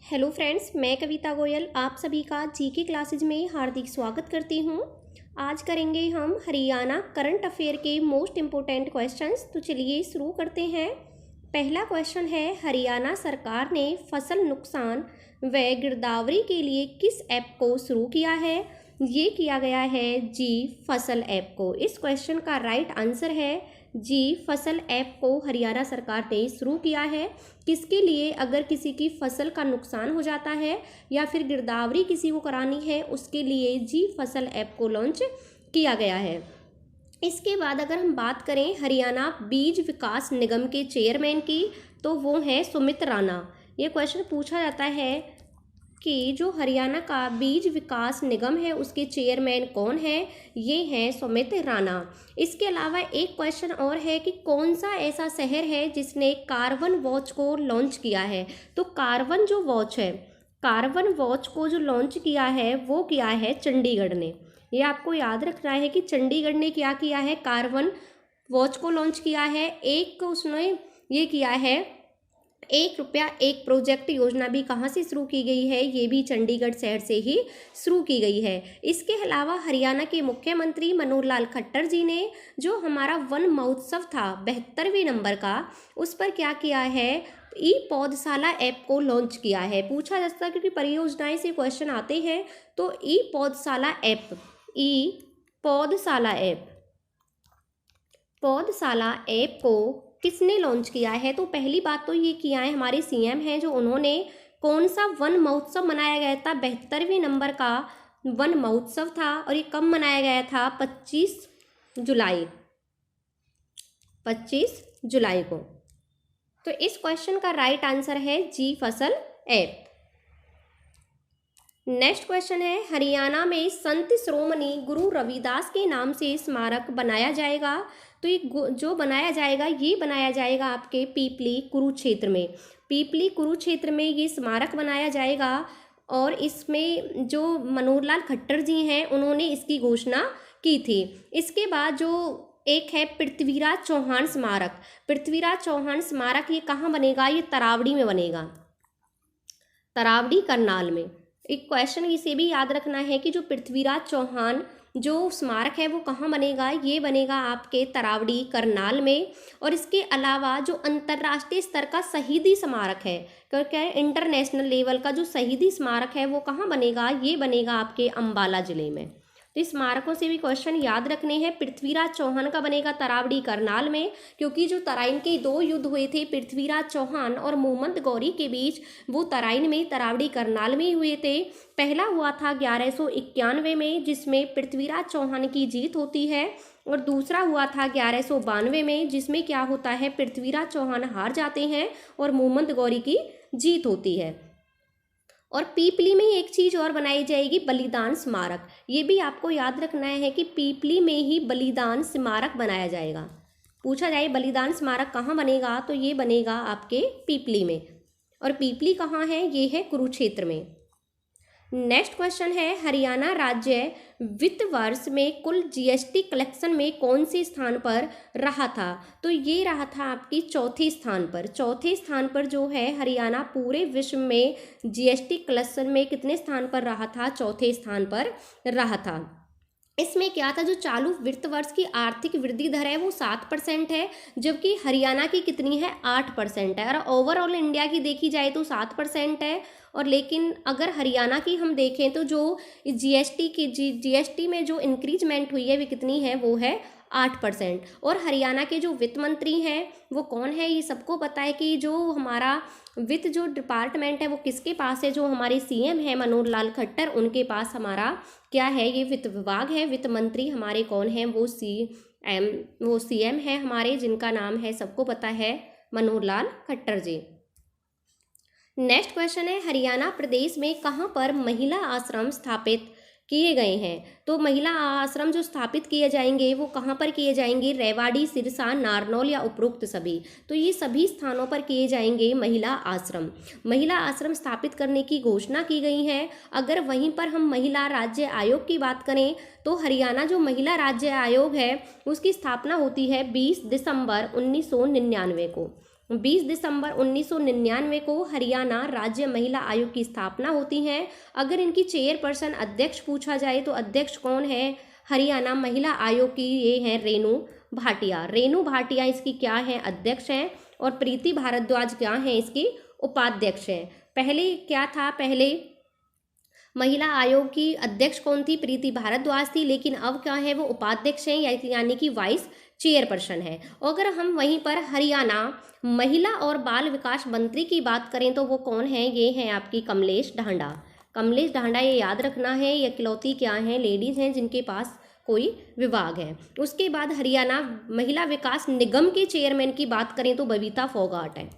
Hello friends, मैं कविता गोयल आप सभी का जीके क्लासेज में हार्दिक स्वागत करती हूँ। आज करेंगे हम हरियाणा करंट अफेयर के मोस्ट इम्पोर्टेंट क्वेश्चंस। तो चलिए शुरू करते हैं। पहला क्वेश्चन है, हरियाणा सरकार ने फसल नुकसान व गिरदावरी के लिए किस ऐप को शुरू किया है? ये किया गया है जी फसल ऐप को। इस क्वेश्चन का राइट आंसर है जी फसल ऐप को हरियाणा सरकार ने शुरू किया है। किसके लिए? अगर किसी की फसल का नुकसान हो जाता है या फिर गिरदावरी किसी को करानी है, उसके लिए जी फसल ऐप को लॉन्च किया गया है। इसके बाद अगर हम बात करें हरियाणा बीज विकास निगम के चेयरमैन की, तो वो हैं सुमित राणा। ये क्वेश्चन पूछा जाता है कि जो हरियाणा का बीज विकास निगम है उसके चेयरमैन कौन है? ये हैं सुमित राणा। इसके अलावा एक क्वेश्चन और है कि कौन सा ऐसा शहर है जिसने कार्बन वॉच को लॉन्च किया है? तो कार्बन जो वॉच है, कार्बन वॉच को जो लॉन्च किया है वो किया है चंडीगढ़ ने। ये आपको याद रखना है कि चंडीगढ़ ने क्या किया है, कार्बन वॉच को लॉन्च किया है। एक उसने ये किया है, ₹1 एक प्रोजेक्ट योजना भी कहाँ से शुरू की गई है? ये भी चंडीगढ़ शहर से ही शुरू की गई है। इसके अलावा हरियाणा के मुख्यमंत्री मनोहर लाल खट्टर जी ने जो हमारा वन महोत्सव था 72वें नंबर का, उस पर क्या किया है, ई पौधशाला ऐप को लॉन्च किया है। पूछा जाता है क्योंकि परियोजनाएं से क्वेश्चन आते हैं। तो ई पौधशाला ऐप, ई पौधशाला ऐप, पौधशाला ऐप को किसने लॉन्च किया है? तो पहली बात तो ये किया है हमारे सीएम हैं, जो उन्होंने कौन सा वन महोत्सव मनाया गया था? 72वें नंबर का वन महोत्सव था। और ये कब मनाया गया था? 25 जुलाई, 25 जुलाई को। तो इस क्वेश्चन का राइट आंसर है जी फसल ऐप। नेक्स्ट क्वेश्चन है, हरियाणा में संत श्रोमणी गुरु रविदास के नाम से स्मारक बनाया जाएगा। तो ये जो बनाया जाएगा, ये बनाया जाएगा आपके पीपली कुरुक्षेत्र में। पीपली कुरुक्षेत्र में ये स्मारक बनाया जाएगा। और इसमें जो मनोहर लाल खट्टर जी हैं, उन्होंने इसकी घोषणा की थी। इसके बाद जो एक है पृथ्वीराज चौहान स्मारक। पृथ्वीराज चौहान स्मारक ये कहाँ बनेगा? ये तरावड़ी में बनेगा, तरावड़ी करनाल में। एक क्वेश्चन इसे भी याद रखना है कि जो पृथ्वीराज चौहान जो स्मारक है वो कहाँ बनेगा? ये बनेगा आपके तरावड़ी करनाल में। और इसके अलावा जो अंतर्राष्ट्रीय स्तर का शहीदी स्मारक है, क्योंकि इंटरनेशनल लेवल का जो शहीदी स्मारक है वो कहाँ बनेगा? ये बनेगा आपके अम्बाला जिले में। तो इस स्मारकों से भी क्वेश्चन याद रखने हैं। पृथ्वीराज चौहान का बनेगा तरावड़ी करनाल में, क्योंकि जो तराइन के 2 युद्ध हुए थे पृथ्वीराज चौहान और मोहम्मद गौरी के बीच, वो तराइन में तरावड़ी करनाल में हुए थे। पहला हुआ था 1191 में, जिसमें पृथ्वीराज चौहान की जीत होती है। और दूसरा हुआ था 1192 में, जिसमें क्या होता है, पृथ्वीराज चौहान हार जाते हैं और मोहम्मद गौरी की जीत होती है। और पीपली में एक चीज़ और बनाई जाएगी, बलिदान स्मारक। ये भी आपको याद रखना है कि पीपली में ही बलिदान स्मारक बनाया जाएगा। पूछा जाए बलिदान स्मारक कहाँ बनेगा, तो ये बनेगा आपके पीपली में। और पीपली कहाँ है? ये है कुरुक्षेत्र में। नेक्स्ट क्वेश्चन है, हरियाणा राज्य वित्त वर्ष में कुल जीएसटी कलेक्शन में कौन से स्थान पर रहा था? तो ये रहा था आपकी चौथे स्थान पर। चौथे स्थान पर जो है हरियाणा पूरे विश्व में जीएसटी कलेक्शन में कितने स्थान पर रहा था? चौथे स्थान पर रहा था। इसमें क्या था, जो चालू वित्त वर्ष की आर्थिक वृद्धि दर है वो 7% है, जबकि हरियाणा की कितनी है? 8% है। और ओवरऑल इंडिया की देखी जाए तो 7% है। और लेकिन अगर हरियाणा की हम देखें तो जो जीएसटी में जो इंक्रीजमेंट हुई है वो कितनी है? वो है 8%। और हरियाणा के जो वित्त मंत्री हैं वो कौन है? ये सबको पता है कि जो हमारा वित्त जो डिपार्टमेंट है वो किसके पास है? जो हमारे सीएम है मनोहर लाल खट्टर, उनके पास हमारा क्या है? ये वित्त विभाग है। वित्त मंत्री हमारे कौन है? वो सीएम है हमारे, जिनका नाम है, सबको पता है, मनोहर लाल खट्टर जी। नेक्स्ट क्वेश्चन है, हरियाणा प्रदेश में कहाँ पर महिला आश्रम स्थापित किए गए हैं? तो महिला आश्रम जो स्थापित किए जाएंगे वो कहाँ पर किए जाएंगे? रेवाड़ी, सिरसा, नारनौल या उपरोक्त सभी। तो ये सभी स्थानों पर किए जाएंगे महिला आश्रम। महिला आश्रम स्थापित करने की घोषणा की गई है। अगर वहीं पर हम महिला राज्य आयोग की बात करें तो हरियाणा जो महिला राज्य आयोग है उसकी स्थापना होती है 20 दिसंबर 1999 को। 20 दिसंबर 1999 को हरियाणा राज्य महिला आयोग की स्थापना होती है। अगर इनकी चेयरपर्सन अध्यक्ष पूछा जाए तो अध्यक्ष कौन है हरियाणा महिला आयोग की? ये हैं रेणु भाटिया। रेणु भाटिया इसकी क्या है? अध्यक्ष हैं। और प्रीति भारद्वाज क्या हैं? इसकी उपाध्यक्ष हैं। पहले क्या था? पहले महिला आयोग की अध्यक्ष कौन थी? प्रीति भारद्वाज थी, लेकिन अब क्या है? वो उपाध्यक्ष हैं, यानी कि वाइस चेयरपर्सन है। और अगर हम वहीं पर हरियाणा महिला और बाल विकास मंत्री की बात करें तो वो कौन है? ये हैं आपकी कमलेश ढांडा। कमलेश ढांडा, ये याद रखना है, ये इकलौती क्या हैं? लेडीज़ हैं जिनके पास कोई विभाग है। उसके बाद हरियाणा महिला विकास निगम के चेयरमैन की बात करें तो बबीता फोगाट है।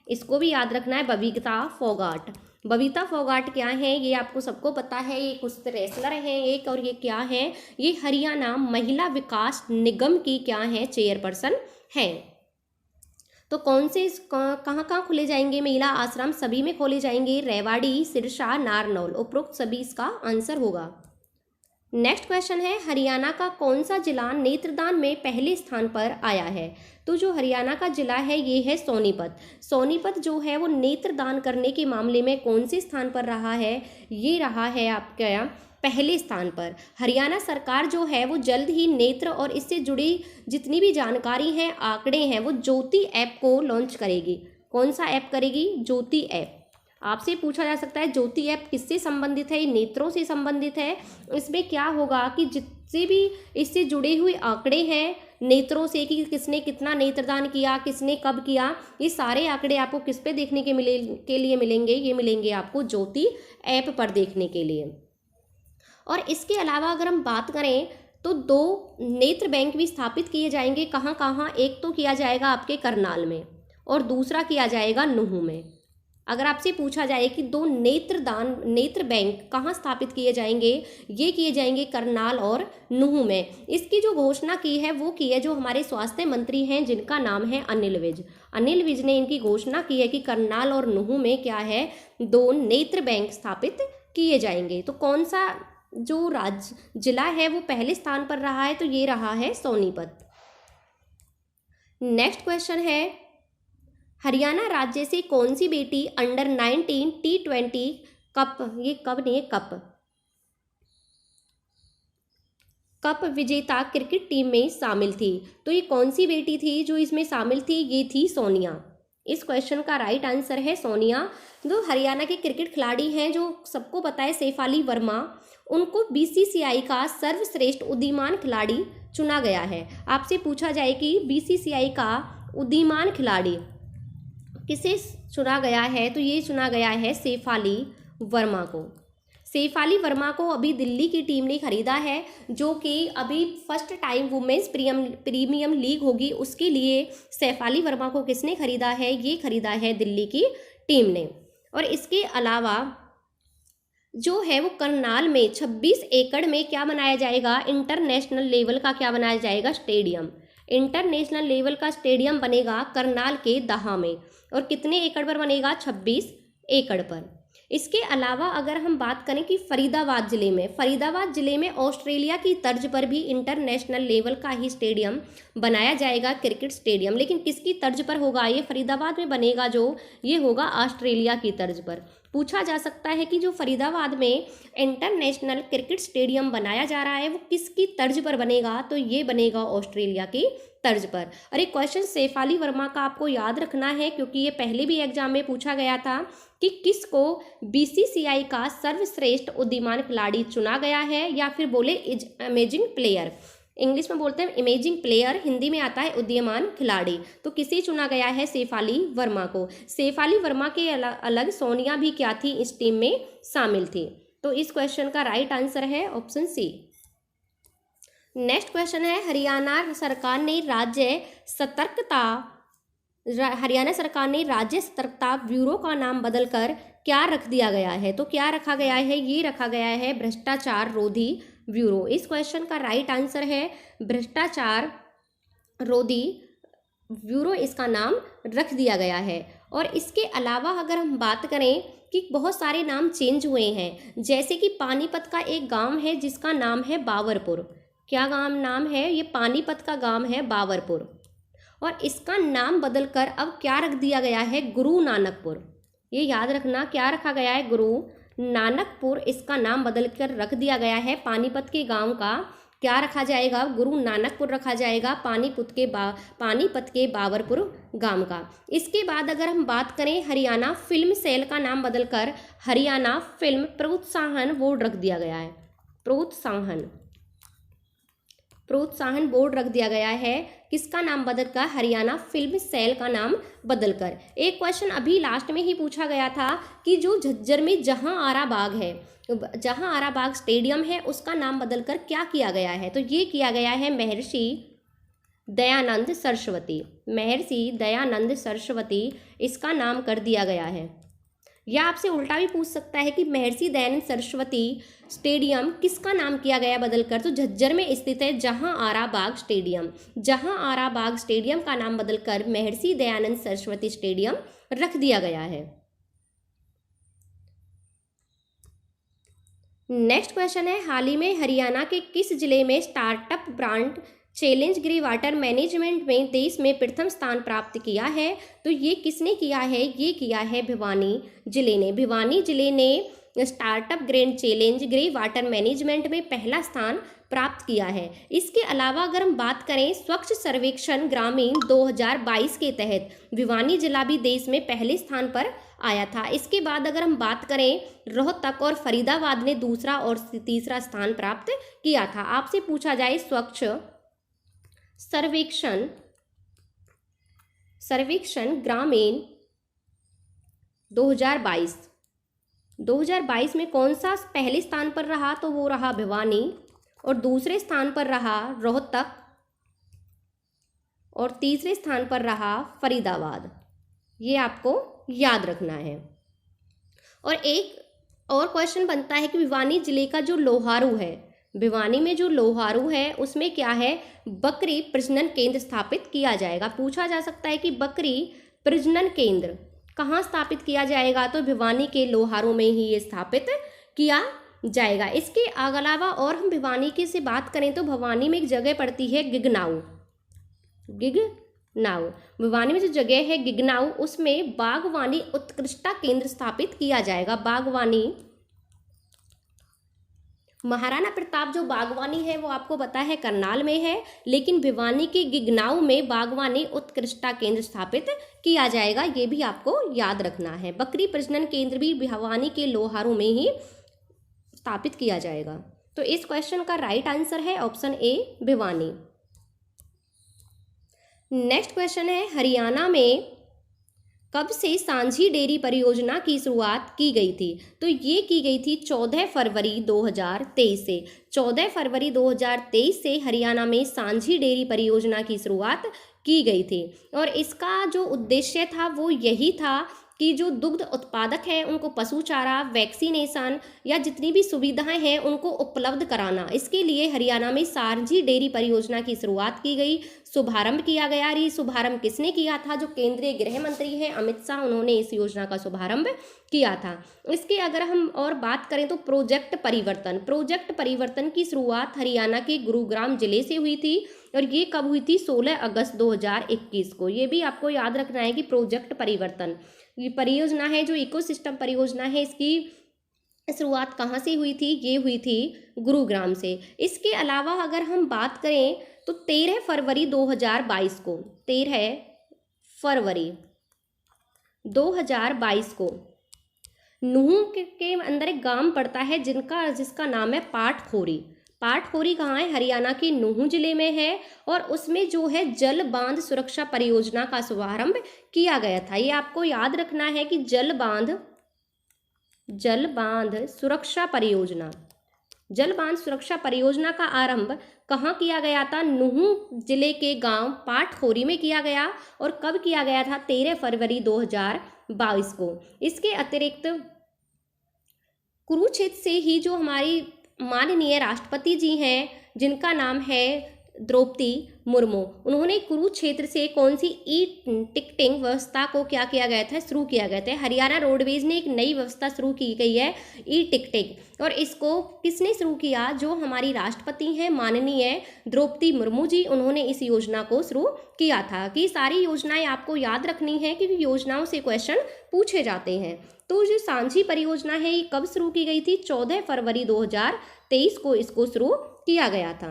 इसको भी याद रखना है, बबीता फोगाट। बबीता फोगाट क्या है? ये आपको सबको पता है, ये कुछ रेसलर हैं एक, और ये क्या है? ये हरियाणा महिला विकास निगम की क्या है? चेयरपर्सन हैं। तो कौन से कहाँ कहाँ खोले जाएंगे महिला आश्रम? सभी में खोले जाएंगे, रेवाड़ी, सिरसा, नारनौल, उपरोक्त सभी इसका आंसर होगा। नेक्स्ट क्वेश्चन है, हरियाणा का कौन सा जिला नेत्रदान में पहले स्थान पर आया है? तो जो हरियाणा का जिला है ये है सोनीपत। सोनीपत जो है वो नेत्रदान करने के मामले में कौन से स्थान पर रहा है? ये रहा है आपका पहले स्थान पर। हरियाणा सरकार जो है वो जल्द ही नेत्र और इससे जुड़ी जितनी भी जानकारी है, आंकड़े हैं, वो ज्योति ऐप को लॉन्च करेगी। कौन सा ऐप करेगी? ज्योति ऐप। आपसे पूछा जा सकता है ज्योति ऐप किससे संबंधित है? ये नेत्रों से संबंधित है। इसमें क्या होगा कि जितने भी इससे जुड़े हुए आंकड़े हैं नेत्रों से, कि किसने कितना नेत्रदान किया, किसने कब किया, ये सारे आंकड़े आपको किस पे देखने के लिए मिलेंगे? ये मिलेंगे आपको ज्योति ऐप पर देखने के लिए। और इसके अलावा अगर हम बात करें तो 2 नेत्र बैंक भी स्थापित किए जाएंगे। कहाँ कहाँ? एक तो किया जाएगा आपके करनाल में और दूसरा किया जाएगा नुहू में। अगर आपसे पूछा जाए कि 2 नेत्र बैंक कहाँ स्थापित किए जाएंगे, ये किए जाएंगे करनाल और नुहू में। इसकी जो घोषणा की है वो की है जो हमारे स्वास्थ्य मंत्री हैं जिनका नाम है अनिल विज। अनिल विज ने इनकी घोषणा की है कि करनाल और नुहू में क्या है? 2 नेत्र बैंक स्थापित किए जाएंगे। तो कौन सा जो राज्य जिला है वो पहले स्थान पर रहा है? तो ये रहा है सोनीपत। नेक्स्ट क्वेश्चन है, हरियाणा राज्य से कौन सी बेटी अंडर 19 T20 कप, ये कप नहीं है, कप विजेता क्रिकेट टीम में शामिल थी? तो ये कौन सी बेटी थी जो इसमें शामिल थी? ये थी सोनिया। इस क्वेश्चन का राइट आंसर है सोनिया। जो हरियाणा के क्रिकेट खिलाड़ी हैं जो सबको पता है सैफाली वर्मा, उनको BCCI का सर्वश्रेष्ठ उदीयमान खिलाड़ी चुना गया है। आपसे पूछा जाए कि BCCI का उदीयमान खिलाड़ी किसे चुना गया है? तो ये चुना गया है सैफाली वर्मा को। सैफाली वर्मा को अभी दिल्ली की टीम ने खरीदा है, जो कि अभी first time women's premier league होगी, उसके लिए सैफाली वर्मा को किसने खरीदा है? ये खरीदा है दिल्ली की टीम ने। और इसके अलावा जो है वो करनाल में 26 एकड़ में क्या बनाया जाएगा? इंटरनेशनल लेवल का क्या बनाया जाएगा? स्टेडियम। इंटरनेशनल लेवल का स्टेडियम बनेगा करनाल के दहा में। और कितने एकड़ पर बनेगा? 26 एकड़ पर। इसके अलावा अगर हम बात करें कि फरीदाबाद ज़िले में ऑस्ट्रेलिया की तर्ज पर भी इंटरनेशनल लेवल का ही स्टेडियम बनाया जाएगा, क्रिकेट स्टेडियम। लेकिन किसकी तर्ज पर होगा? ये फरीदाबाद में बनेगा जो, ये होगा ऑस्ट्रेलिया की तर्ज पर। पूछा जा सकता है कि जो फरीदाबाद में इंटरनेशनल क्रिकेट स्टेडियम बनाया जा रहा है वो किसकी तर्ज पर बनेगा? तो ये बनेगा ऑस्ट्रेलिया की तर्ज पर। और एक क्वेश्चन सैफाली वर्मा का आपको याद रखना है, क्योंकि ये पहले भी एग्जाम में पूछा गया था कि किसको BCCI का सर्वश्रेष्ठ उदीयमान खिलाड़ी चुना गया है, या फिर बोले अमेजिंग प्लेयर। इंग्लिश में बोलते हैं इमेजिंग प्लेयर, हिंदी में आता है उदीयमान खिलाड़ी। तो किसे चुना गया है? सैफाली वर्मा को। सैफाली वर्मा के अलग सोनिया भी क्या थी? इस टीम में शामिल थी। तो इस क्वेश्चन का राइट आंसर है ऑप्शन सी। नेक्स्ट क्वेश्चन है, हरियाणा सरकार ने राज्य सतर्कता ब्यूरो का नाम बदलकर क्या रख दिया गया है? तो क्या रखा गया है? ये रखा गया है भ्रष्टाचार रोधी ब्यूरो। इस क्वेश्चन का राइट आंसर है भ्रष्टाचार रोधी ब्यूरो, इसका नाम रख दिया गया है। और इसके अलावा अगर हम बात करें कि बहुत सारे नाम चेंज हुए हैं, जैसे कि पानीपत का एक गांव है जिसका नाम है बावरपुर। क्या नाम है? ये पानीपत का गांव है बावरपुर। और इसका नाम बदलकर अब क्या रख दिया गया है, गुरु नानकपुर। ये याद रखना, क्या रखा गया है, गुरु नानकपुर इसका नाम बदलकर रख दिया गया है। पानीपत के गांव का क्या रखा जाएगा, गुरु नानकपुर रखा जाएगा, पानीपत के बाबरपुर गांव का। इसके बाद अगर हम बात करें, हरियाणा फिल्म सेल का नाम बदलकर हरियाणा फिल्म प्रोत्साहन बोर्ड रख दिया गया है। प्रोत्साहन बोर्ड रख दिया गया है। किसका नाम बदलकर, हरियाणा फिल्म सेल का नाम बदलकर। एक क्वेश्चन अभी लास्ट में ही पूछा गया था कि जो झज्जर में जहां आरा बाग है, जहां आरा बाग स्टेडियम है, उसका नाम बदलकर क्या किया गया है, तो ये किया गया है महर्षि दयानंद सरस्वती। महर्षि दयानंद सरस्वती इसका नाम कर दिया गया है। या आपसे उल्टा भी पूछ सकता है कि महर्षि दयानंद सरस्वती स्टेडियम किसका नाम किया गया बदलकर, तो झज्जर में स्थित है जहां आरा बाग स्टेडियम। जहां आरा बाग स्टेडियम का नाम बदलकर महर्षि दयानंद सरस्वती स्टेडियम रख दिया गया है। नेक्स्ट क्वेश्चन है, हाल ही में हरियाणा के किस जिले में startup brand challenge grey water management में देश में प्रथम स्थान प्राप्त किया है, तो ये किसने किया है, ये किया है भिवानी जिले ने। भिवानी जिले ने startup grand challenge grey water management में पहला स्थान प्राप्त किया है। इसके अलावा अगर हम बात करें, स्वच्छ सर्वेक्षण ग्रामीण 2022 के तहत भिवानी जिला भी देश में पहले स्थान पर आया था। इसके बाद अगर हम बात करें, रोहतक और फरीदाबाद ने दूसरा और तीसरा स्थान प्राप्त किया था। आपसे पूछा जाए स्वच्छ सर्वेक्षण ग्रामीण 2022 में कौन सा पहले स्थान पर रहा, तो वो रहा भिवानी, और दूसरे स्थान पर रहा रोहतक, और तीसरे स्थान पर रहा फरीदाबाद। ये आपको याद रखना है। और एक और क्वेश्चन बनता है कि भिवानी जिले का जो लोहारू है, भिवानी में जो लोहारू है उसमें क्या है, बकरी प्रजनन केंद्र स्थापित किया जाएगा। पूछा जा सकता है कि बकरी प्रजनन केंद्र कहाँ स्थापित किया जाएगा, तो भिवानी के लोहारू में ही ये स्थापित किया जाएगा। इसके अलावा और हम भिवानी की से बात करें तो भिवानी में एक जगह पड़ती है गिगनाऊ। भिवानी में जो जगह है गिगनाऊ, उसमें बागवानी उत्कृष्टता केंद्र स्थापित किया जाएगा। बागवानी, महाराणा प्रताप जो बागवानी है वो आपको पता है करनाल में है, लेकिन भिवानी के गिगनाऊ में बागवानी उत्कृष्टता केंद्र स्थापित किया जाएगा। ये भी आपको याद रखना है। बकरी प्रजनन केंद्र भी भिवानी के लोहारू में ही स्थापित किया जाएगा। तो इस क्वेश्चन का राइट आंसर है option A, Bhiwani. Next question है, हरियाणा में कब से सांझी डेयरी परियोजना की शुरुआत की गई थी, तो ये की गई थी 14 फरवरी 2023 से। 14 फरवरी 2023 से हरियाणा में सांझी डेयरी परियोजना की शुरुआत की गई थी। और इसका जो उद्देश्य था वो यही था कि जो दुग्ध उत्पादक हैं उनको पशु चारा, वैक्सीनेशन या जितनी भी सुविधाएं हैं उनको उपलब्ध कराना। इसके लिए हरियाणा में सांझी डेयरी परियोजना की शुरुआत की गई, शुभारंभ किया गया। ये शुभारंभ किसने किया था, जो केंद्रीय गृह मंत्री हैं अमित शाह, उन्होंने इस योजना का शुभारंभ किया था। इसके अगर हम और बात करें तो प्रोजेक्ट परिवर्तन की शुरुआत हरियाणा के गुरुग्राम जिले से हुई थी, और ये कब हुई थी, 16 अगस्त 2021 को। ये भी आपको याद रखना है कि प्रोजेक्ट परिवर्तन ये परियोजना है, जो इकोसिस्टम परियोजना है, इसकी शुरुआत कहाँ से हुई थी, ये हुई थी गुरुग्राम से। इसके अलावा अगर हम बात करें तो 13 फरवरी 2022 को, 13 फरवरी 2022 को नूह के अंदर एक गांव पड़ता है जिसका नाम है पाटखोरी। पाटखोरी कहाँ है, हरियाणा के नूह जिले में है, और उसमें जो है जल बांध सुरक्षा परियोजना का शुभारंभ किया गया था। ये आपको याद रखना है कि जल बांध सुरक्षा परियोजना का आरंभ कहाँ किया गया था, नूह जिले के गांव पाटखोरी में किया गया। और कब किया गया था, 13 फरवरी 2022 को। इसके अतिरिक्त कुरुक्षेत्र से ही जो हमारी माननीय राष्ट्रपति जी हैं, जिनका नाम है द्रौपदी मुर्मू। उन्होंने कुरुक्षेत्र से कौन सी ई टिकटिंग व्यवस्था को क्या किया गया था, शुरू किया गया था। हरियाणा रोडवेज ने एक नई व्यवस्था शुरू की गई है, ई टिकटिंग। और इसको किसने शुरू किया, जो हमारी राष्ट्रपति हैं माननीय द्रौपदी मुर्मू जी, उन्होंने इस योजना को शुरू किया था। कि सारी योजनाएं आपको याद रखनी है क्योंकि योजनाओं से क्वेश्चन पूछे जाते हैं। तो जो सांची परियोजना है ये कब शुरू की गई थी, 14 फरवरी 2023 को इसको शुरू किया गया था।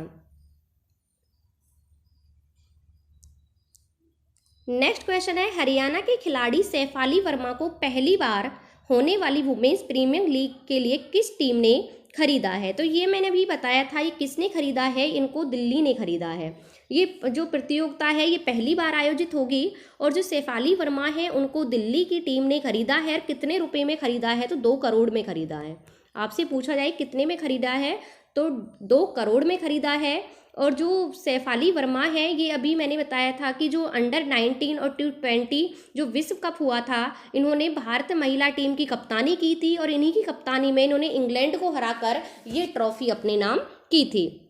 नेक्स्ट क्वेश्चन है, हरियाणा के खिलाड़ी सैफाली वर्मा को पहली बार होने वाली वुमेन्स प्रीमियर लीग के लिए किस टीम ने खरीदा है। तो ये मैंने अभी बताया था, ये किसने खरीदा है, इनको दिल्ली ने खरीदा है। ये जो प्रतियोगिता है ये पहली बार आयोजित होगी और जो सैफाली वर्मा है उनको दिल्ली की टीम ने खरीदा है। और कितने रुपए में खरीदा है, तो 2 करोड़ में खरीदा है। आपसे पूछा जाए कितने में खरीदा है, तो 2 करोड़ में खरीदा है। और जो सैफाली वर्मा है ये अभी मैंने बताया था कि जो अंडर 19 और T20 जो विश्व कप हुआ था, इन्होंने भारत महिला टीम की कप्तानी की थी और इन्हीं की कप्तानी में इन्होंने इंग्लैंड को हराकर ये ट्रॉफी अपने नाम की थी।